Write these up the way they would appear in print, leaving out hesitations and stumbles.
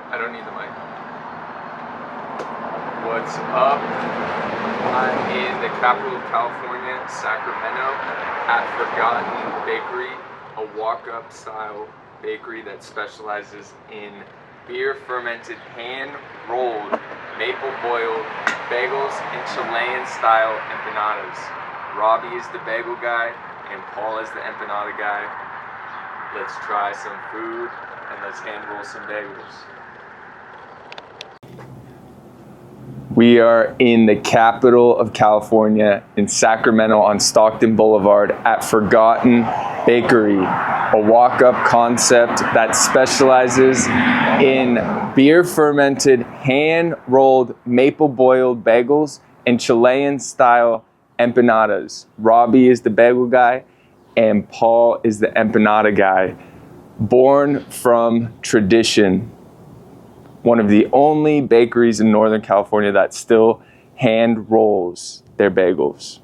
I don't need the mic. What's up? I'm in the capital of California, Sacramento, at Forgotten Bakery, a walk-up style bakery that specializes in beer-fermented, hand-rolled, maple-boiled bagels and Chilean-style empanadas. Robby is the bagel guy, and Paul is the empanada guy. Let's try some food, and let's hand-roll some bagels. We are in the capital of California, in Sacramento on Stockton Boulevard at Forgotten Bakery, a walk-up concept that specializes in beer-fermented, hand-rolled, maple-boiled bagels and Chilean-style empanadas. Robby is the bagel guy, and Paul is the empanada guy. Born from tradition. One of the only bakeries in Northern California that still hand rolls their bagels.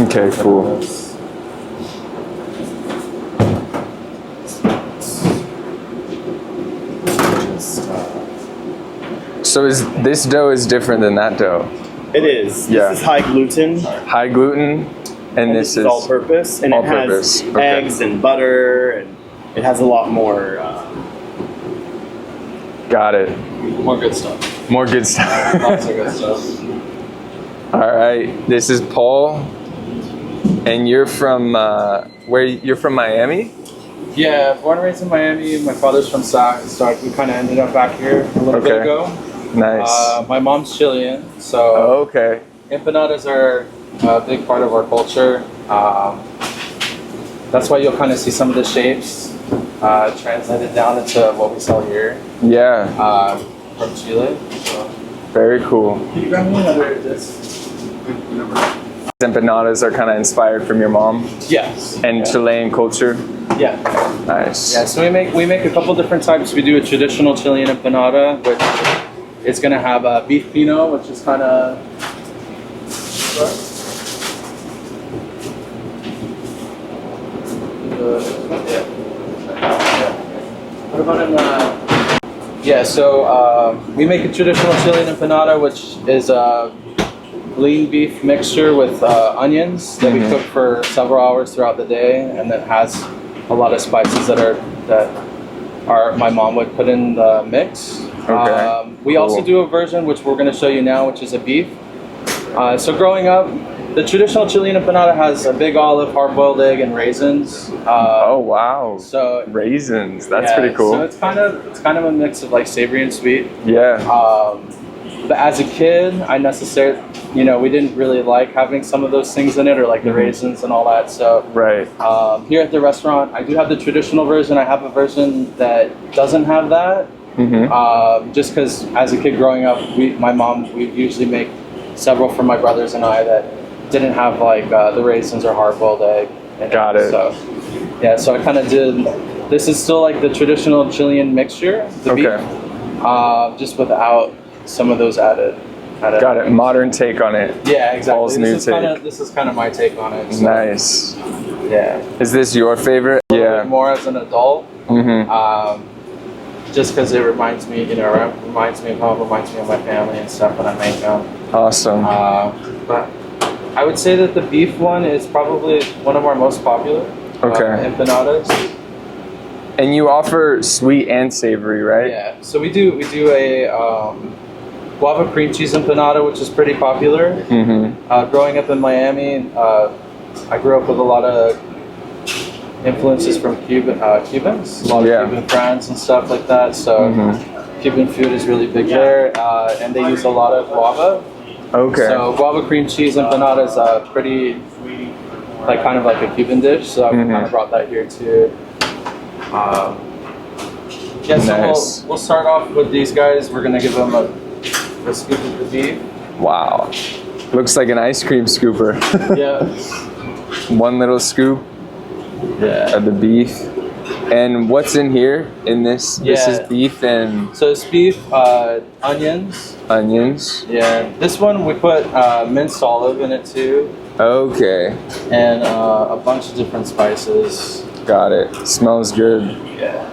Okay, cool. So this dough is different than that dough? It is. Yeah. This is high gluten. High gluten, and this is all purpose. And all it has purpose. Okay. eggs and butter, and it has a lot more. Got it. More good stuff. More good stuff. Lots of good stuff. All right, this is Paul, and you're from where? You're from Miami? Yeah, born and raised in Miami. My father's from Stockton. We kind of ended up back here a little bit ago. Nice. My mom's Chilean, so Okay. empanadas are a big part of our culture. That's why you'll kind of see some of the shapes translated down into what we sell here. Yeah. From Chile. So. Very cool. Can you grab me another this? Empanadas are kind of inspired from your mom Yes. and Chilean culture. Yeah. Nice. Yeah. So we make a couple different types. We do a traditional Chilean empanada, which is going to have a beef pino, which is kind of. What about in yeah, so we make a traditional Chilean empanada, which is a lean beef mixture with onions that we cook for several hours throughout the day, and that has a lot of spices that my mom would put in the mix. Okay. We also do a version which we're going to show you now, which is a beef. So growing up, the traditional Chilean empanada has a big olive, hard-boiled egg, and raisins. Oh wow! So raisins, that's yeah, pretty cool. So it's kind of a mix of like savory and sweet. Yeah. But as a kid, we didn't really like having some of those things in it, or like the raisins and all that. So Right. here at the restaurant, I do have the traditional version. I have a version that doesn't have that. Just because as a kid growing up, my mom would usually make several for my brothers and I that didn't have like the raisins or hard-boiled egg. Got it. So yeah, so I kind of did. This is still like the traditional Chilean mixture, the beef, just without some of those added. Got it. Modern take on it. Yeah, exactly. Paul's new take. This is kind of my take on it. So, Nice. Yeah. Is this your favorite? Yeah. More as an adult. Just because it reminds me, reminds me of home, reminds me of my family and stuff when I make them. Awesome. But I would say that the beef one is probably one of our most popular empanadas. And you offer sweet and savory, right? Yeah. So we do a guava cream cheese empanada, which is pretty popular. Growing up in Miami, I grew up with a lot of influences from Cubans, a lot of Cuban friends and stuff like that. So Cuban food is really big there, and they use a lot of guava. Okay. So guava cream cheese empanada is pretty, kind of like a Cuban dish. So I kind of brought that here too. So we'll start off with these guys. We're gonna give them a scoop of the beef. Wow. Looks like an ice cream scooper. Yeah. One little scoop of the beef. And what's in here? In this? This is beef and... So it's beef, onions. Onions. Yeah. This one we put minced olive in it too. Okay. And a bunch of different spices. Got it. Smells good. Yeah.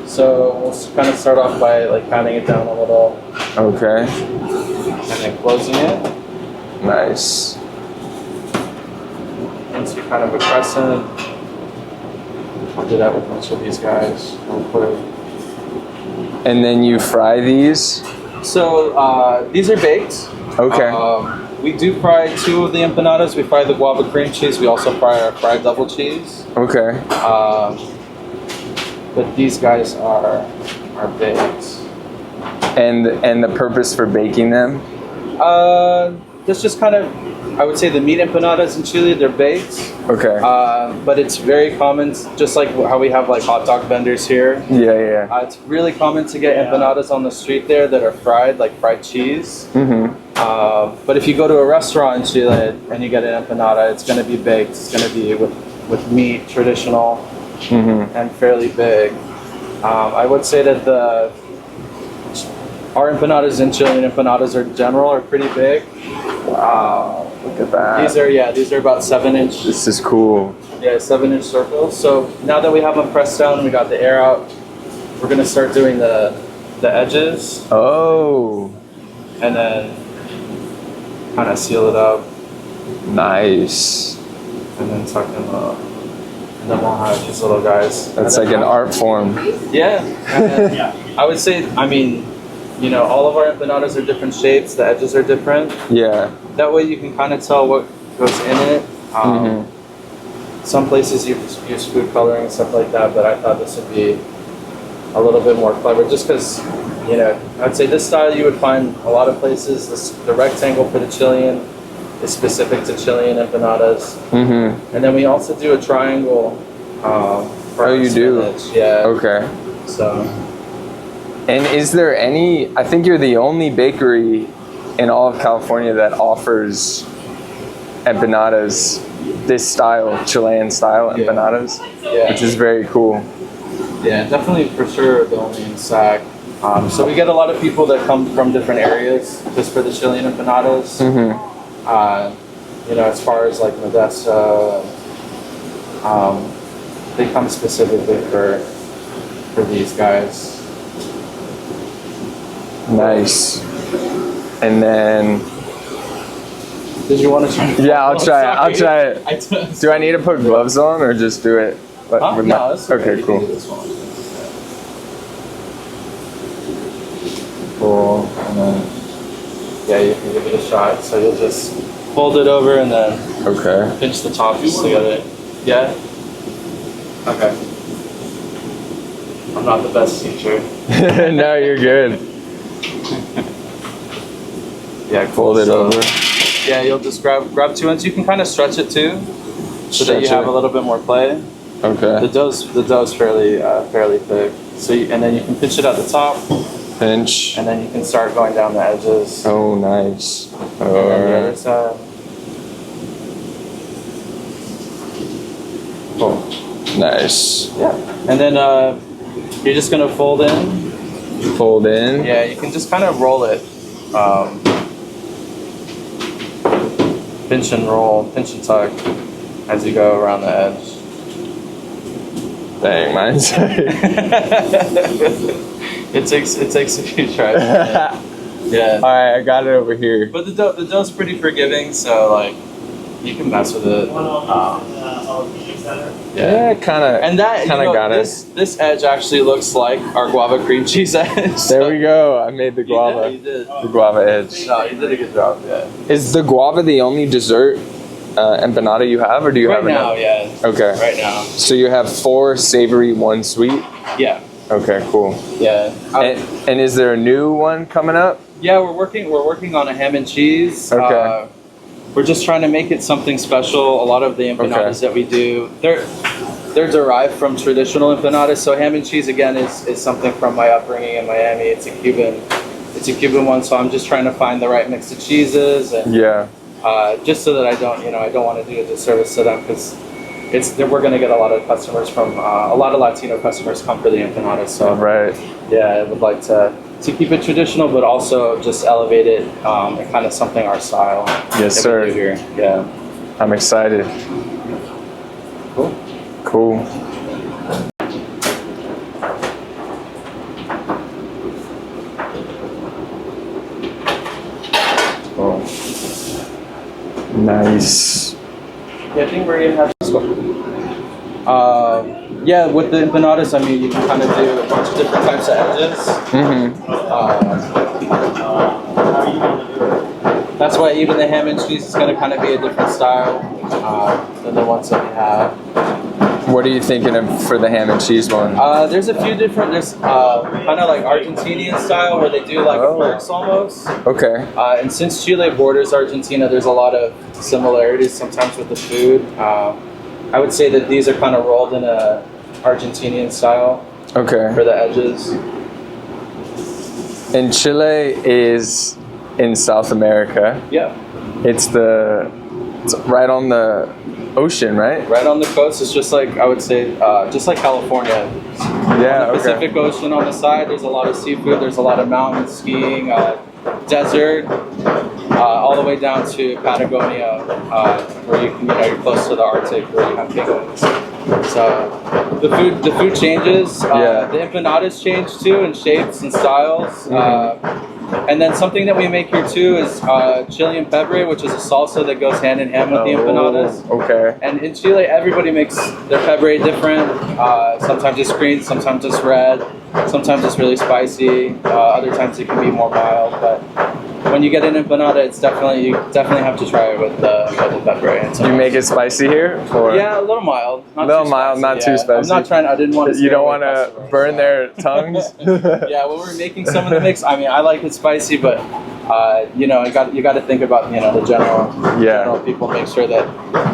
So we'll kind of start off by pounding it down a little. Okay. And then closing it. Nice. Into kind of a crescent. I'll do that with most of these guys real quick. And then you fry these? So these are baked. Okay. We do fry two of the empanadas. We fry the guava cream cheese. We also fry our fried double cheese. Okay. But these guys are baked. And the purpose for baking them? That's just kind of, I would say the meat empanadas in Chile, they're baked. Okay. But it's very common, just like how we have hot dog vendors here. Yeah. It's really common to get empanadas on the street there that are fried, like fried cheese. But if you go to a restaurant in Chile and you get an empanada, it's going to be baked. It's going to be with meat, traditional, and fairly big. I would say that our empanadas and Chilean empanadas are pretty big. Wow, look at that. These are about 7-inch. This is cool. Yeah, 7-inch circles. So now that we have them pressed down and we got the air out, we're gonna start doing the edges. Oh, And then kind of seal it up nice. and then tuck them up. And then we'll have these little guys. That's like an art form. Yeah. And then I would say, I mean, you know, all of our empanadas are different shapes. The edges are different. Yeah. That way you can kind of tell what goes in it. Some places use food coloring and stuff like that, but I thought this would be a little bit more clever just because, you know, I'd say this style you would find a lot of places. The rectangle for the Chilean is specific to Chilean empanadas. And then we also do a triangle. For Oh, you do? spinach. Yeah. Okay. So. And is there any, I think you're the only bakery in all of California that offers empanadas, this style, Chilean-style empanadas, which is very cool. Yeah, definitely for sure the only in Sac. So we get a lot of people that come from different areas just for the Chilean empanadas. You know, as far as like Modesto, they come specifically for these guys. Nice. And then, Did you want to try? yeah, I'll try it. I'll try it. it. Do I need to put gloves on or just do it? Huh? with No, it's okay, You cool. can do this one. Cool. And then, Yeah, you can give it a shot. So you'll just fold it over and then okay. pinch the tops together. Yeah? Okay. I'm not the best teacher. No, you're good. Yeah, Fold it over. Yeah, you'll just grab 2 ends. You can kind of stretch it too, so that you Stretch have it. a little bit more play. Okay. The dough's fairly thick. So and then you can pinch it at the top, Pinch. and then you can start going down the edges. Oh, nice. And then the other side. Oh, nice. Yeah. And then you're just gonna fold in. Fold in. Yeah, you can just kind of roll it. Pinch and roll, pinch and tuck as you go around the edge. Dang, mine's. It takes a few tries. Yeah. All right, I got it over here. But the dough's pretty forgiving, so like you can mess with it. Yeah, kind of. And that kind of got it. This edge actually looks like our guava cream cheese edge. There we go. I made the guava. You did. The guava edge. No, you did a good job. Yeah. Is the guava the only dessert empanada you have, or do you Right have now, another? yeah. Okay. Right now. So you have 4 savory, 1 sweet. Yeah. Okay, cool. Yeah. And is there a new one coming up? Yeah, we're working on a ham and cheese. Okay. We're just trying to make it something special. A lot of the empanadas that we do, they're derived from traditional empanadas. So ham and cheese again is something from my upbringing in Miami. It's a Cuban one. So I'm just trying to find the right mix of cheeses and Yeah. just so that I don't want to do a disservice to them because we're going to get a lot of customers from a lot of Latino customers come for the empanadas. So Right. yeah, I would like to keep it traditional, but also just elevate it and kind of something our style. Yes, that sir. we do here. Yeah. I'm excited. Cool. Cool. Oh. Nice. Yeah, I think we're gonna have. Yeah, with the empanadas, I mean, you can kind of do a bunch of different types of edges. That's why even the ham and cheese is going to kind of be a different style than the ones that we have. What are you thinking of for the ham and cheese one? There's a few different. There's kind of like Argentinian style where they do like a Berks almost. Okay. And since Chile borders Argentina, there's a lot of similarities sometimes with the food. I would say that these are kind of rolled in a Argentinian style Okay. for the edges. And Chile is in South America. Yeah. It's right on the ocean, right? Right on the coast. It's just like, I would say, just like California. Yeah, On the okay. Pacific Ocean on the side, there's a lot of seafood, there's a lot of mountain skiing. desert, all the way down to Patagonia, where you're close to the Arctic, where you have penguins. So the food changes. Yeah. The empanadas change too in shapes and styles. And then something that we make here too is Chilean pepper, which is a salsa that goes hand in hand with the empanadas. Okay. And in Chile, everybody makes their pepper different. Sometimes it's green, sometimes it's red, sometimes it's really spicy. Other times it can be more mild. But when you get an empanada, you definitely have to try it with the pepper. And Do you make it spicy here? Or? Yeah, a little mild. A little mild, not too spicy. I'm not trying. I didn't want to. You don't want to burn their tongues. Yeah, when we're making some of the mix, I mean, I like it spicy, but you got to think about the general people. Make sure that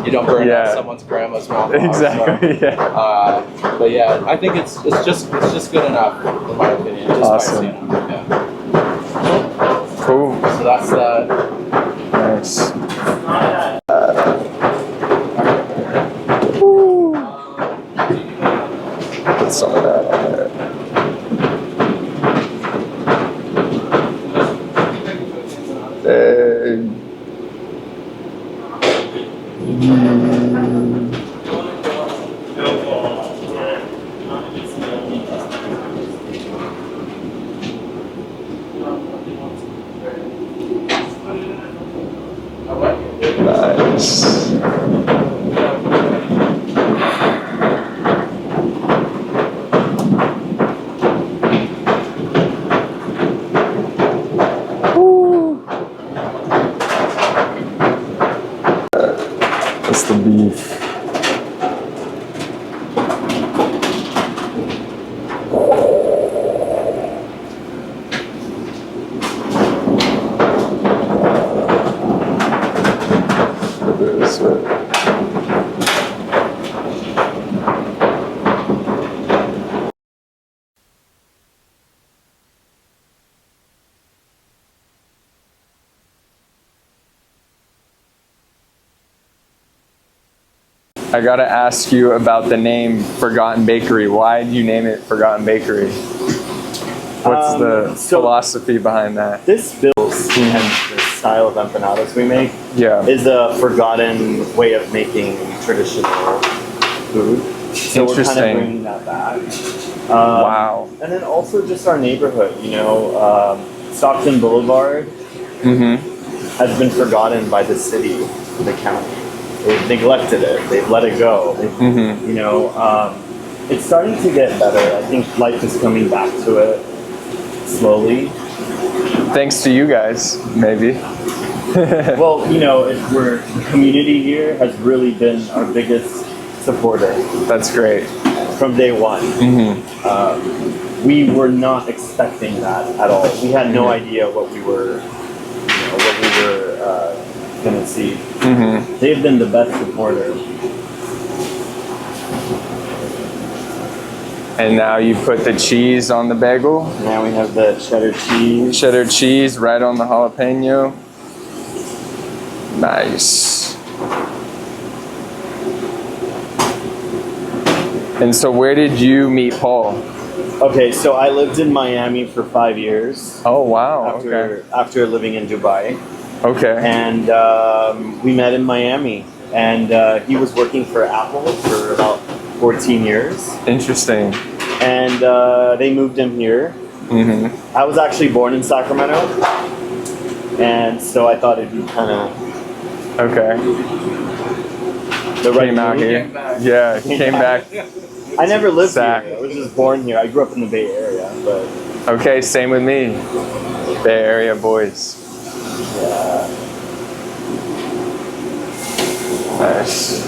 you don't burn out someone's grandma's mouth. Exactly. So, but yeah, I think it's just good enough in my opinion. Just Awesome. spicy enough. Yeah. Cool. So that's that. Nice. Put some of that on there. Nice. That's the beef. I gotta ask you about the name Forgotten Bakery. Why did you name it Forgotten Bakery? What's the philosophy behind that? This builds and the style of empanadas we make Yeah. is a forgotten way of making traditional food. So we're kind of Interesting. bringing that back. Wow. And then also just our neighborhood, Stockton Boulevard has been forgotten by the city, the county. They've neglected it. They've let it go. It's starting to get better. I think life is coming back to it slowly. Thanks to you guys, maybe. Well, the community here has really been our biggest supporter That's great. from day one. We were not expecting that at all. We had no idea what we were gonna see. They've been the best supporter. And now you put the cheese on the bagel. Now we have the cheddar cheese. Cheddar cheese right on the jalapeno. Nice. And so where did you meet Paul? Okay, so I lived in Miami for 5 years Oh, wow. after living in Dubai. Okay. And we met in Miami. And he was working for Apple for about 14 years. Interesting. And they moved him here. I was actually born in Sacramento. And so I thought it'd be kind of Okay. the right Came out move. here. Yeah, came back. I never lived Sac. here. I was just born here. I grew up in the Bay Area, but Okay, same with me. Bay Area boys. yeah. Nice.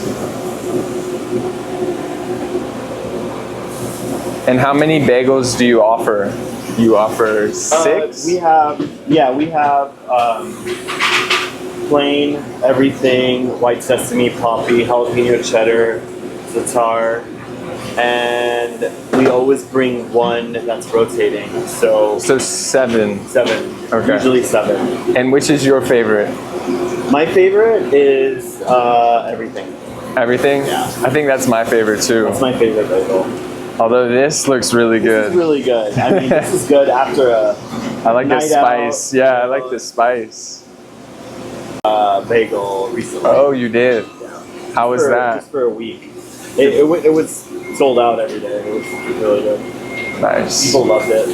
And how many bagels do you offer? You offer 6? We have plain, everything, white sesame, poppy, jalapeno cheddar, za'atar, and we always bring one that's rotating. So So 7. 7, Okay. usually 7. And which is your favorite? My favorite is everything. Everything? Yeah. I think that's my favorite too. That's my favorite bagel. Although this looks really This is good. really good. I mean, this is good after a I like the Night spice. out. Yeah, I like the spice. Bagel recently. Oh, you did? Yeah. How was that? Just for a week. It was sold out every day. It was really good. Nice. People loved it.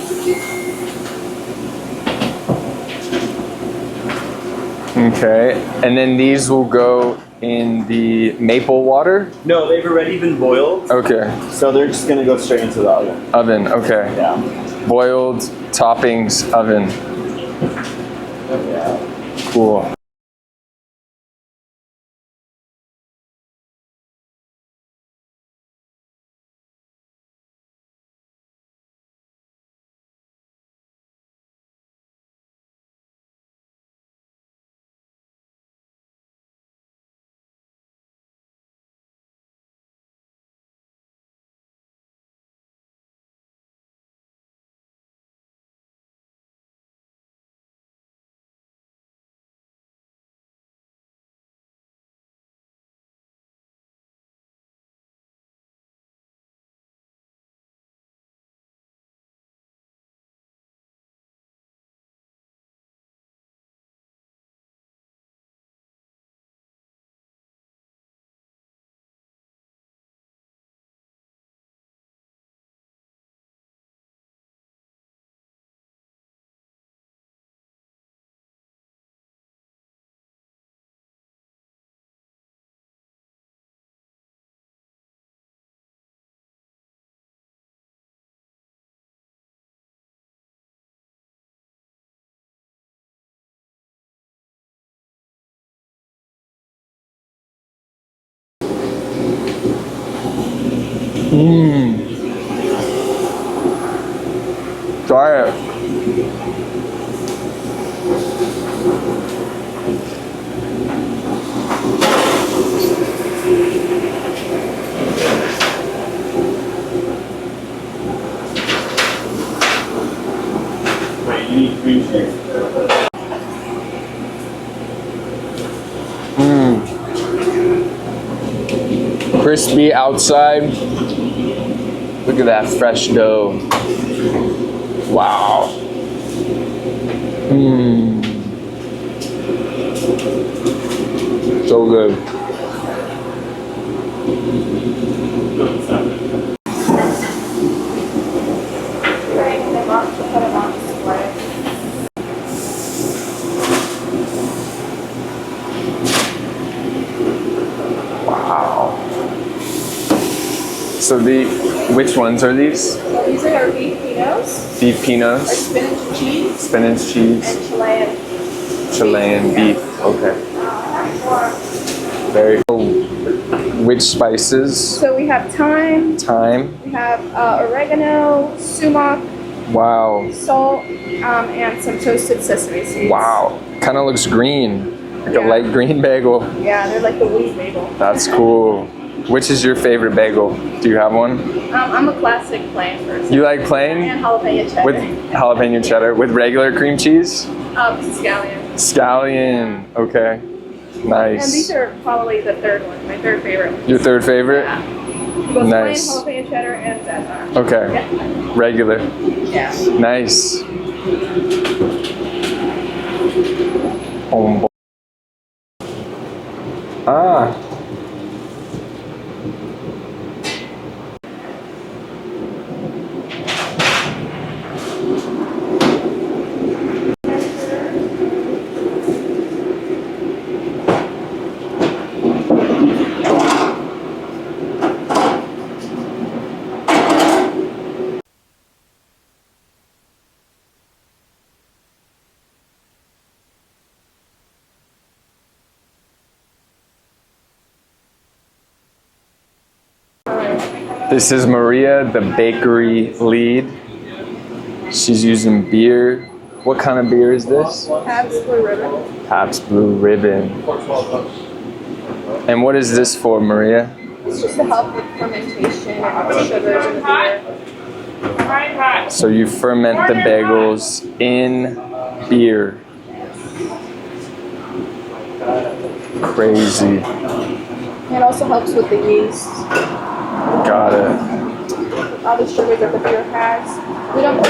Okay, and then these will go in the maple water? No, they've already been boiled. Okay. So they're just gonna go straight into the oven. Oven, okay. Yeah. Boiled toppings oven. Yeah. Cool. Try it. Wait, you need cream cheese. Crispy outside. Look at that fresh dough. Wow. So good. Wow. So which ones are these? These are our beef pinos, Beef our pinos, spinach cheese, spinach cheese, and Chilean beef. Okay. Very cool. Which spices? So we have thyme, Thyme. we have oregano, sumac, Wow. salt, and some toasted sesame seeds. Wow. Kind of looks green. Like a Yeah. light green bagel. Yeah, they're like the wheat bagel. That's cool. Which is your favorite bagel? Do you have one? I'm a classic plain person. You like plain? And jalapeno cheddar. With jalapeno cheddar? With regular cream cheese? Scallion. Scallion. Okay. And these Nice. are probably the third one, my third favorite one. Your third favorite? Yeah. Both Nice. plain, jalapeno cheddar, and Sazon. Okay. Yeah. Regular. Yeah. Nice. Oh, boy. Ah. This is Maria, the bakery lead. She's using beer. What kind of beer is this? Pabst Blue Ribbon. Pabst Blue Ribbon. And what is this for, Maria? It's just to help with fermentation and the sugars in the beer. So you ferment the bagels in beer. Crazy. It also helps with the yeast. Got it. all the sugars that the beer has. We don't put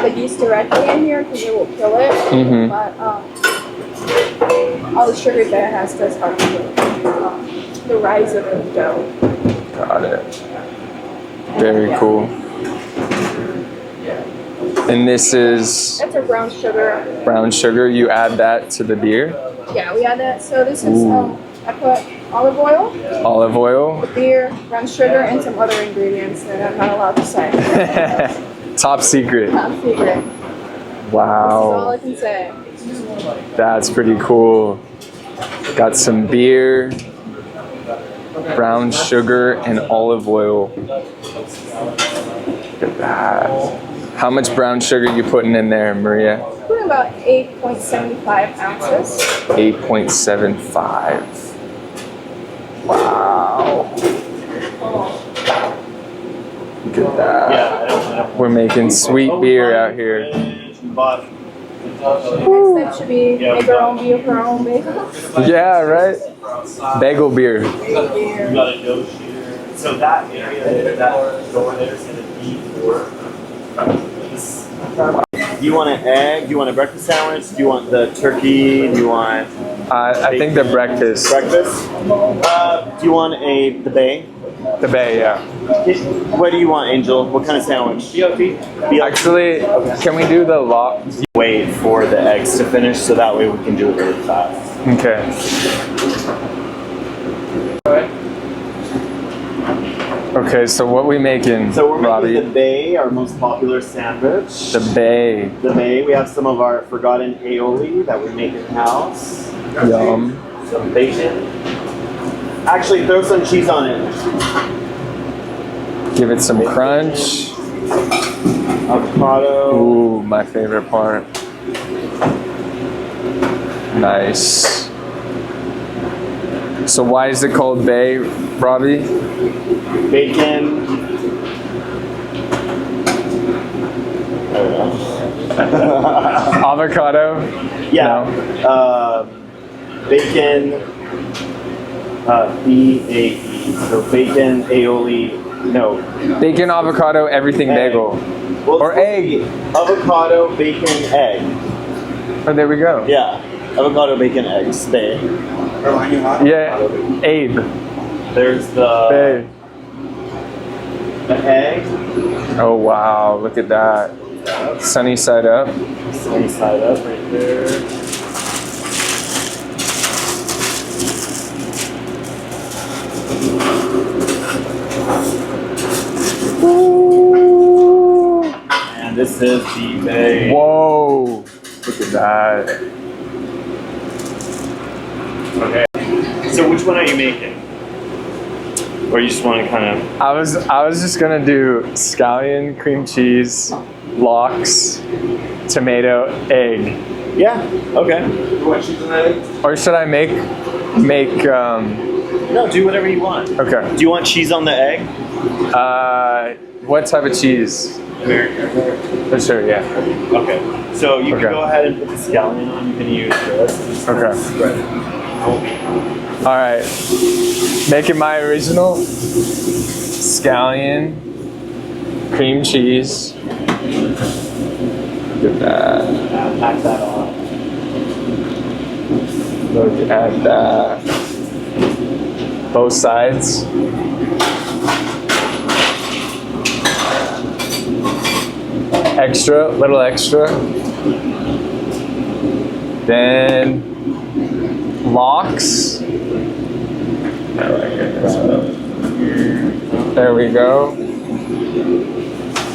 the yeast directly in here because it will kill it. Mm-hmm. But all the sugars that it has does help with the rise of the dough. Got it. Very cool. And this is That's a brown sugar. brown sugar. You add that to the beer. Yeah, we add that. So this is I put olive oil, Olive oil. the beer, brown sugar, and some other ingredients that I'm not allowed to say. Top secret. Top secret. That's all I Wow. can say. That's pretty cool. Got some beer, brown sugar, and olive oil. Look at that. How much brown sugar you putting in there, Maria? Putting about 8.75 ounces. 8.75. Wow. Look at that. Yeah. We're making sweet beer out here. Next step should be make our own beer for our own bagel. Yeah, right? Bagel beer. You got a dough shear. So that area, that door there is going to be for this. Do you want an egg? Do you want a breakfast sandwich? Do you want the turkey? Do you want I think the breakfast. breakfast? Do you want the bay? The bay, yeah. What do you want, Angel? What kind of sandwich? BLT. Actually, can we do the lock? Wait for the eggs to finish so that way we can do it really fast. Okay. Okay, so what we making, So we're Robby? making the bay, our most popular sandwich. The bay. The bay. We have some of our forgotten aioli that we make in house. Yum. Some bacon. Actually, throw some cheese on it. Give it some crunch. Avocado. Ooh, my favorite part. Nice. So why is it called bay, Robby? Bacon. I don't know. Avocado? Yeah. Bacon. B-A-E. So bacon, aioli. No. Bacon, avocado, everything Egg. bagel. Well, Or egg. Avocado, bacon, egg. Oh, there we go. Yeah. Avocado, bacon, eggs. Bay. Yeah, Abe. There's the Bay. egg. Oh wow, look at that. Sunny side up. Sunny side up right there. And this is the bay. Whoa, look at that. Okay. So which one are you making? Or you just want to kind of... I was just gonna do scallion, cream cheese, lox, tomato, egg. Yeah, okay. Or should I make No, do whatever you want. okay. Do you want cheese on the egg? What type of cheese? American. For sure, yeah. Okay. So you Okay. can go ahead and put the scallion on. You can use this. Okay. Spread it. All right. Making my original scallion, cream cheese. Look at that. Pack that on. Look at that. Both sides. Extra, little extra. Then lox. There we go.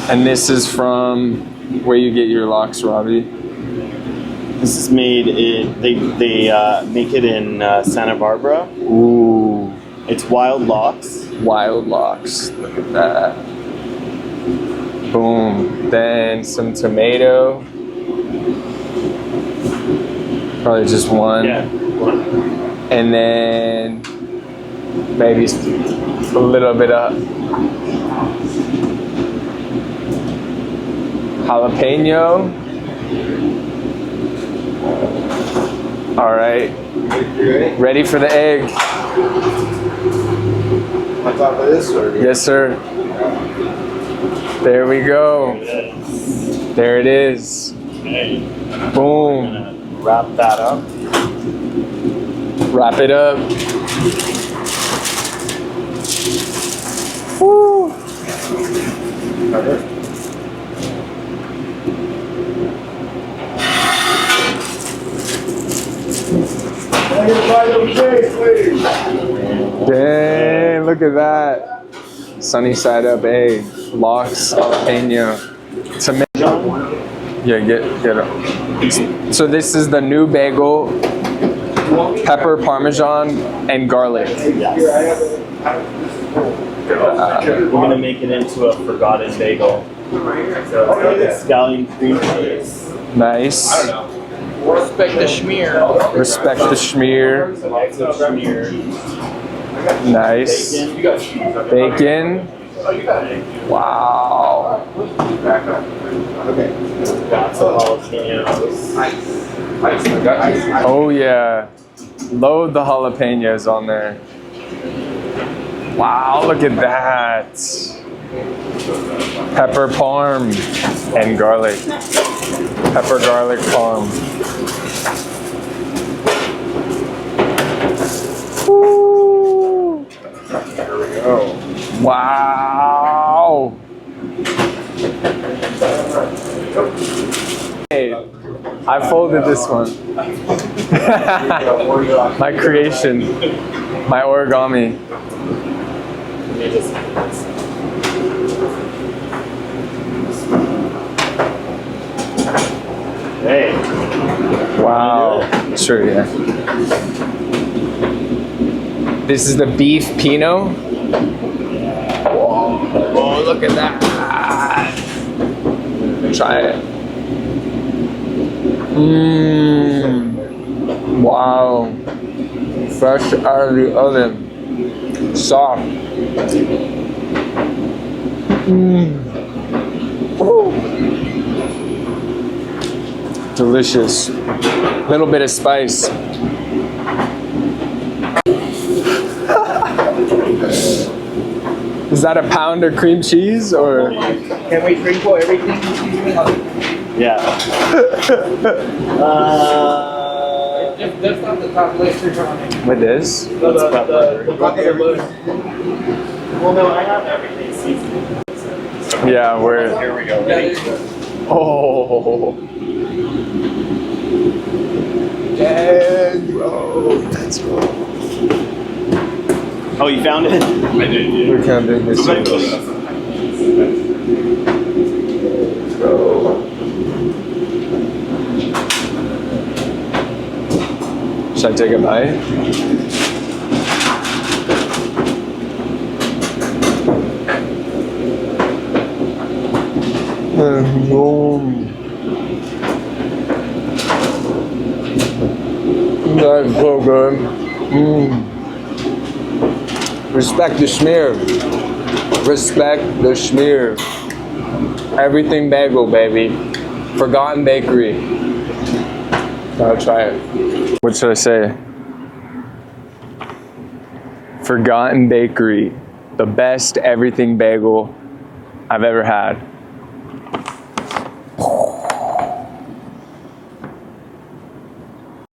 And this is from where you get your lox, Robby. This is made in, they make it in Santa Barbara. Ooh, It's wild lox. wild lox. Look at that. Boom. Then some tomato. Probably just one. Yeah. And then maybe a little bit of jalapeno. All right. Ready for the egg. On top of this, or Yes, sir. There we go. There it is. Okay. Boom. Gonna wrap that up. Wrap it up. Woo. Dang, look at that. Sunny side up egg. Lox, jalapeno. Tomato. Yeah, get it. So this is the new bagel. Pepper, Parmesan, and garlic. Yes. We're gonna make it into a forgotten bagel. So it's scallion cream cheese. Nice. Respect the schmear. Respect the schmear. Tomato schmear. Nice. Bacon. Bacon. Wow. Lots of jalapenos. Oh yeah. Load the jalapenos on there. Wow, look at that. Pepper parm and garlic. Pepper garlic parm. Woo. There we go. Wow. Hey, I folded this one. My creation. My origami. Hey. Wow. Sure, yeah. This is the beef Pinot. Oh, look at that. Try it. Mmm. Wow. Fresh out of the oven. Soft. Mmm. Delicious. Little bit of spice. Is that a pound of cream cheese or? Can we sprinkle everything? Yeah. That's not the top layer on it. With this? The bucket of butter. Well, no, I have everything seasoned. Yeah, we're. Here we go. Ready? Oh. Dang, bro. That's cool. Oh, you found it? I did. Yeah. We can't do this. Should I take a bite? That's so good. Respect the schmear. Respect the schmear. Everything Bagel, baby. Forgotten Bakery. I'll try it. What should I say? Forgotten Bakery. The best everything bagel I've ever had.